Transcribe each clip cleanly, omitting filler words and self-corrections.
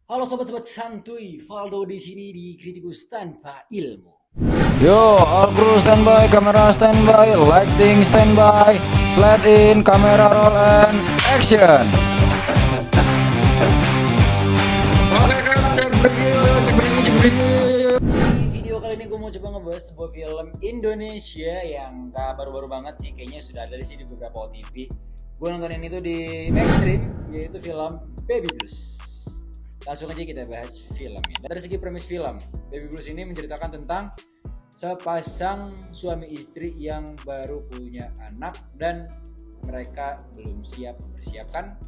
Halo sobat-sobat santuy, Valdo di sini di Kritikus Tanpa Ilmu. Yo, all crew standby, kamera standby, lighting standby, slide in, kamera roll and action. Di video kali ini gue mau coba ngebahas sebuah film Indonesia yang baru-baru banget sih, kayaknya sudah ada di sini di beberapa OTT. Gue nonton ini tuh di Maxstream, yaitu film Baby Blues. Langsung aja kita bahas filmnya. Dari segi premis film, Baby Blues ini menceritakan tentang sepasang suami istri yang baru punya anak dan mereka belum siap mempersiapkan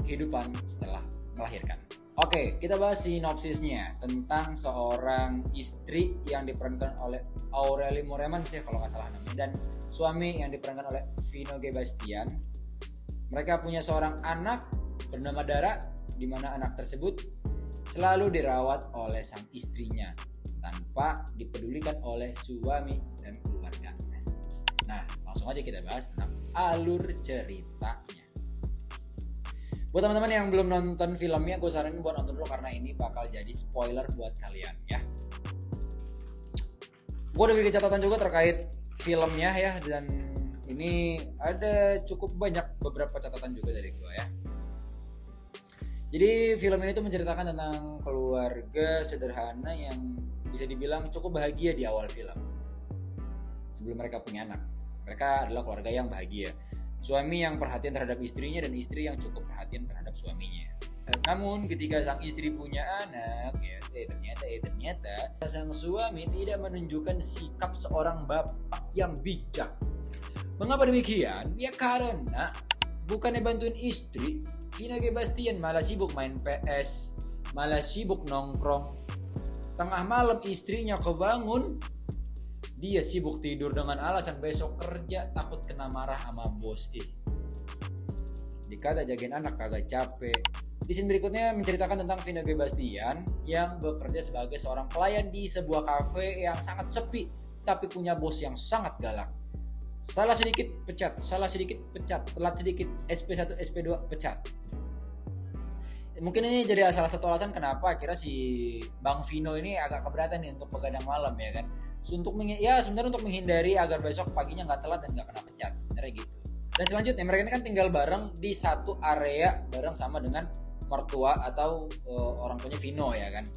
kehidupan setelah melahirkan. Oke, kita bahas sinopsisnya tentang seorang istri yang diperankan oleh Aureli Moreman sih kalau nggak salah namanya, dan suami yang diperankan oleh Vino G. Bastian. Mereka punya seorang anak bernama Dara, di mana anak tersebut selalu dirawat oleh sang istrinya tanpa dipedulikan oleh suami dan keluarga. Nah, langsung aja kita bahas tentang alur ceritanya. Buat teman-teman yang belum nonton filmnya, gue saranin buat nonton dulu karena ini bakal jadi spoiler buat kalian ya. Gue udah bikin catatan juga terkait filmnya ya, dan ini ada cukup banyak beberapa catatan juga dari gue ya. Jadi film ini tuh menceritakan tentang keluarga sederhana yang bisa dibilang cukup bahagia di awal film. Sebelum mereka punya anak, mereka adalah keluarga yang bahagia. Suami yang perhatian terhadap istrinya dan istri yang cukup perhatian terhadap suaminya. Namun ketika sang istri punya anak, ternyata sang suami tidak menunjukkan sikap seorang bapak yang bijak. Mengapa demikian? Ya karena bukannya bantuin istri, Vino G. Bastian malah sibuk main PS, malah sibuk nongkrong. Tengah malam istrinya kebangun, dia sibuk tidur dengan alasan besok kerja, takut kena marah sama bos. Dikata jagain anak kagak capek. Di scene berikutnya menceritakan tentang Vino G. Bastian yang bekerja sebagai seorang pelayan di sebuah kafe yang sangat sepi, tapi punya bos yang sangat galak. Salah sedikit pecat, telat sedikit SP1, SP2 pecat. Mungkin ini jadi salah satu alasan kenapa akhirnya si Bang Vino ini agak keberatan nih untuk begadang malam ya kan. Sebenarnya untuk menghindari agar besok paginya nggak telat dan nggak kena pecat sebenarnya gitu. Dan selanjutnya mereka ini kan tinggal bareng di satu area bareng sama dengan mertua atau orang tuanya Vino ya kan.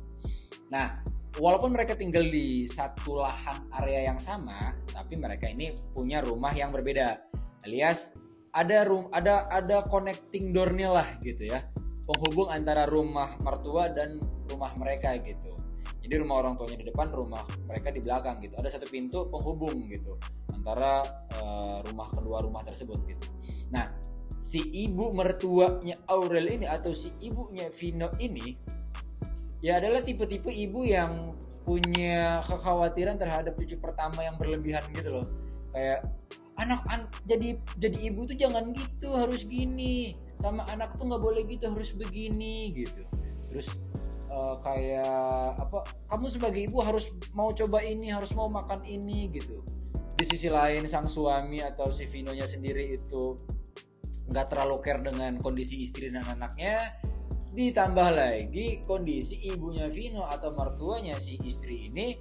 Nah, walaupun mereka tinggal di satu lahan area yang sama, tapi mereka ini punya rumah yang berbeda. Alias ada connecting door-nya lah gitu ya. Penghubung antara rumah mertua dan rumah mereka gitu. Jadi rumah orang tuanya di depan, rumah mereka di belakang gitu. Ada satu pintu penghubung gitu antara kedua rumah tersebut gitu. Nah, si ibu mertuanya Aurel ini atau si ibunya Vino ini ya adalah tipe-tipe ibu yang punya kekhawatiran terhadap cucu pertama yang berlebihan gitu loh. Kayak jadi ibu tuh jangan gitu, harus gini. Sama anak tuh nggak boleh gitu, harus begini gitu. Terus kayak apa? Kamu sebagai ibu harus mau coba ini, harus mau makan ini gitu. Di sisi lain sang suami atau si Vinonya sendiri itu nggak terlalu care dengan kondisi istri dan anaknya. Ditambah lagi kondisi ibunya Vino atau mertuanya si istri ini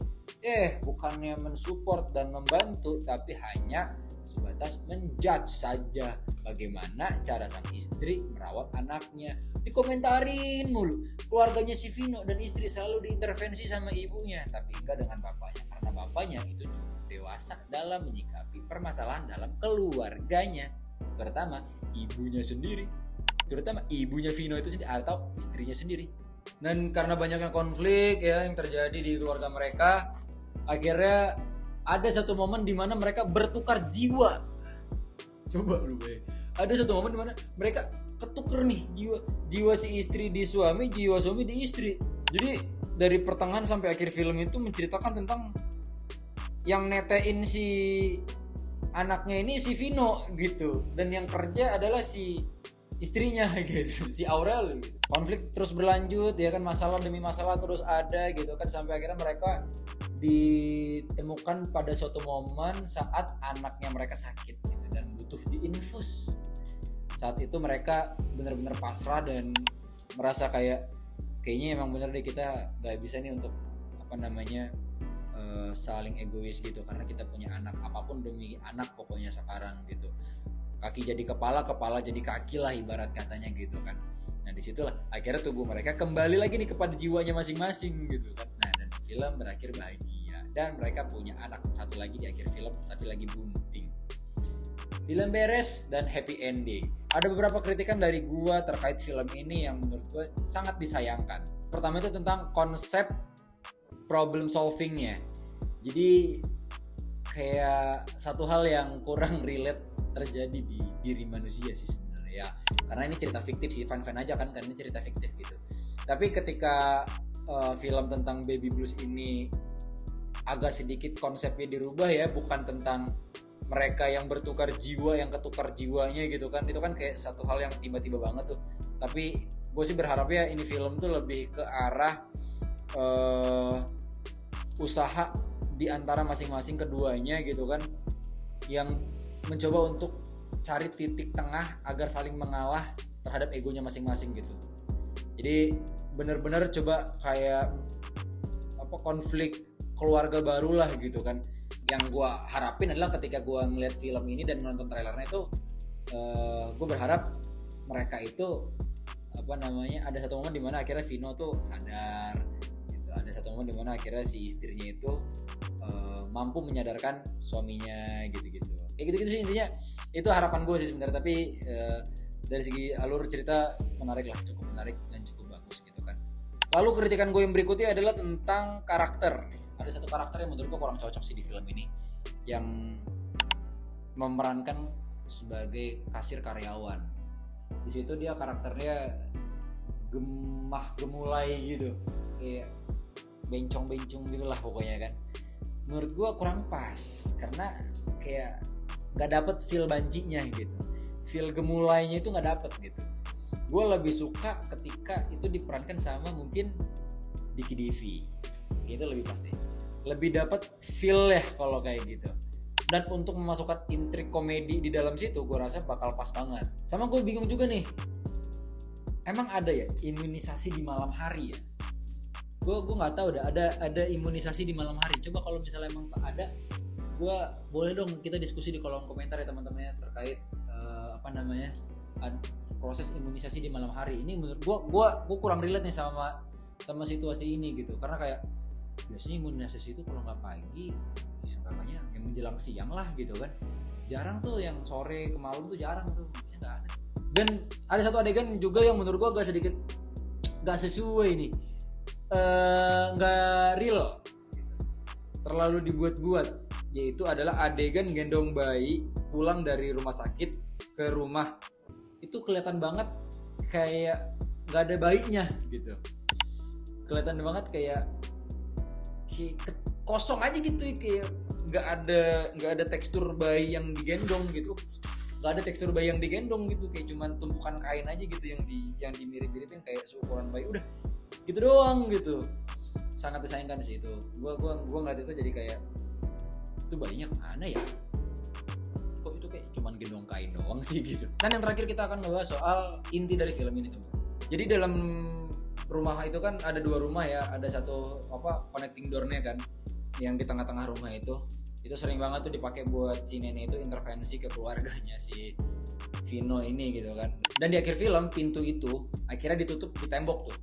bukannya mensupport dan membantu, tapi hanya sebatas menjudge saja bagaimana cara sang istri merawat anaknya. Dikomentarin mulu. Keluarganya si Vino dan istri selalu diintervensi sama ibunya, tapi enggak dengan bapaknya, karena bapaknya itu cukup dewasa dalam menyikapi permasalahan dalam keluarganya, terutama ibunya sendiri. Terutama ibunya Vino itu sendiri atau istrinya sendiri. Dan karena banyaknya konflik ya yang terjadi di keluarga mereka, akhirnya ada satu momen di mana mereka bertukar jiwa. Coba lu ada satu momen di mana mereka ketuker nih jiwa si istri di suami, jiwa suami di istri. Jadi dari pertengahan sampai akhir film itu menceritakan tentang yang netein si anaknya ini si Vino gitu, dan yang kerja adalah si istrinya gitu, si Aurel gitu. Konflik terus berlanjut ya kan, masalah demi masalah terus ada gitu kan, sampai akhirnya mereka ditemukan pada suatu momen saat anaknya mereka sakit gitu, dan butuh diinfus. Saat itu mereka benar-benar pasrah dan merasa kayak kayaknya emang bener deh kita nggak bisa nih untuk apa namanya saling egois gitu, karena kita punya anak, apapun demi anak pokoknya sekarang gitu. Kaki jadi kepala, kepala jadi kaki lah ibarat katanya gitu kan. Nah disitulah akhirnya tubuh mereka kembali lagi nih kepada jiwanya masing-masing gitu kan. Nah dan film berakhir bahagia dan mereka punya anak satu lagi di akhir film tapi lagi bunting. Film beres dan happy ending. Ada beberapa kritikan dari gua terkait film ini yang menurut gua sangat disayangkan. Pertama itu tentang konsep problem solvingnya. Jadi kayak satu hal yang kurang relate terjadi di diri manusia sih sebenarnya ya. Karena ini cerita fiktif sih, fan aja kan, karena ini cerita fiktif gitu. Tapi ketika film tentang baby blues ini agak sedikit konsepnya dirubah ya, bukan tentang mereka yang bertukar jiwa, yang ketukar jiwanya gitu kan, itu kan kayak satu hal yang tiba-tiba banget tuh. Tapi gue sih berharap ya ini film tuh lebih ke arah usaha di antara masing-masing keduanya gitu kan, yang mencoba untuk cari titik tengah agar saling mengalah terhadap egonya masing-masing gitu. Jadi benar-benar coba kayak apa, konflik keluarga baru lah gitu kan. Yang gue harapin adalah ketika gue ngeliat film ini dan menonton trailernya itu, gue berharap mereka itu apa namanya, ada satu momen dimana akhirnya Vino tuh sadar gitu. Ada satu momen dimana akhirnya si istrinya itu mampu menyadarkan suaminya gitu-gitu. Kayak gitu-gitu sih intinya. Itu harapan gue sih sebenarnya. Tapi dari segi alur cerita menarik lah, cukup menarik dan cukup bagus gitu kan. Lalu kritikan gue yang berikutnya adalah tentang karakter. Ada satu karakter yang menurut gue kurang cocok sih di film ini, yang memerankan sebagai kasir karyawan. Di situ dia karakternya gemah gemulai gitu, kayak bencong-bencong gitulah pokoknya kan. Menurut gue kurang pas karena kayak nggak dapet feel banjinya gitu, feel gemulainya itu nggak dapet gitu. Gue lebih suka ketika itu diperankan sama mungkin Diki Devi, itu lebih pasti, lebih dapat feel ya kalau kayak gitu. Dan untuk memasukkan intrik komedi di dalam situ gue rasa bakal pas banget. Sama gue bingung juga nih, emang ada ya imunisasi di malam hari ya? Gue nggak tahu dah ada imunisasi di malam hari. Coba kalau misalnya emang ada, gue boleh dong kita diskusi di kolom komentar ya teman-temannya terkait apa namanya proses imunisasi di malam hari. Ini menurut gue kurang relate nih sama situasi ini gitu, karena kayak biasanya imunisasi itu kalau nggak pagi seenggaknya yang menjelang siang lah gitu kan, jarang tuh yang sore ke malam tuh jarang tuh, biasanya nggak ada. Dan ada satu adegan juga yang menurut gue agak sedikit nggak sesuai nih, nggak real, terlalu dibuat-buat, yaitu adalah adegan gendong bayi pulang dari rumah sakit ke rumah. Itu kelihatan banget kayak nggak ada bayinya gitu, kelihatan banget kayak kosong aja gitu, kayak nggak ada tekstur bayi yang digendong gitu, nggak ada tekstur bayi yang digendong gitu, kayak cuman tumpukan kain aja gitu yang dimirip-miripin kayak seukuran bayi, udah gitu doang gitu. Sangat disayangkan sih itu. Gua ngeliat itu jadi kayak itu bayinya kemana ya, kok itu kayak cuman gendong kain doang sih gitu. Dan yang terakhir kita akan ngebahas soal inti dari film ini teman. Jadi dalam rumah itu kan ada dua rumah ya, ada satu connecting door-nya kan yang di tengah-tengah rumah itu sering banget tuh dipakai buat si nenek itu intervensi ke keluarganya si Vino ini gitu kan. Dan di akhir film pintu itu akhirnya ditutup di tembok tuh,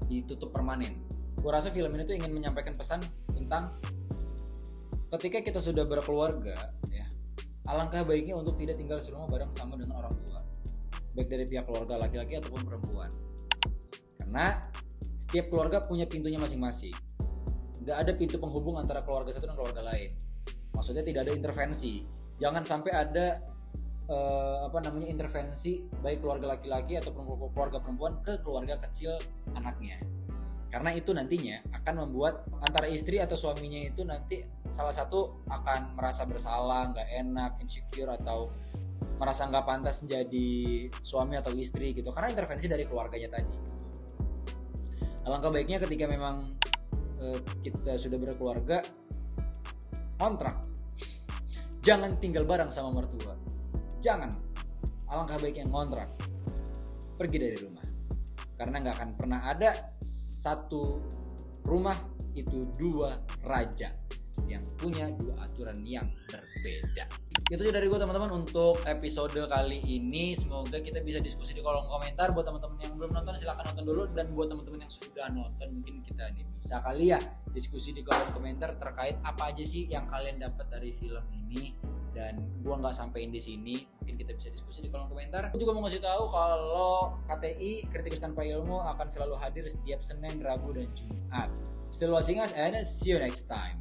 ditutup permanen. Gue rasa film ini tuh ingin menyampaikan pesan tentang ketika kita sudah berkeluarga ya, alangkah baiknya untuk tidak tinggal serumah bareng sama dengan orang tua, baik dari pihak keluarga laki-laki ataupun perempuan. Karena setiap keluarga punya pintunya masing-masing. Gak ada pintu penghubung antara keluarga satu dan keluarga lain. Maksudnya tidak ada intervensi. Jangan sampai ada intervensi baik keluarga laki-laki ataupun keluarga perempuan ke keluarga kecil anaknya. Karena itu nantinya akan membuat antara istri atau suaminya itu nanti salah satu akan merasa bersalah, gak enak, insecure, atau merasa gak pantas jadi suami atau istri gitu, karena intervensi dari keluarganya tadi. Alangkah baiknya ketika memang kita sudah berkeluarga, kontrak, jangan tinggal bareng sama mertua, jangan. Alangkah baiknya ngontrak, pergi dari rumah, karena nggak akan pernah ada satu rumah itu dua raja yang punya dua aturan yang berbeda. Itu aja dari gue teman-teman untuk episode kali ini. Semoga kita bisa diskusi di kolom komentar. Buat teman-teman yang belum nonton silahkan nonton dulu, dan buat teman-teman yang sudah nonton mungkin kita bisa kali ya diskusi di kolom komentar terkait apa aja sih yang kalian dapat dari film ini. Dan gue nggak sampein di sini, mungkin kita bisa diskusi di kolom komentar. Gue juga mau ngasih tahu kalau KTI Kritikus Tanpa Ilmu akan selalu hadir setiap Senin, Rabu, dan Jumat. Still watching us and see you next time.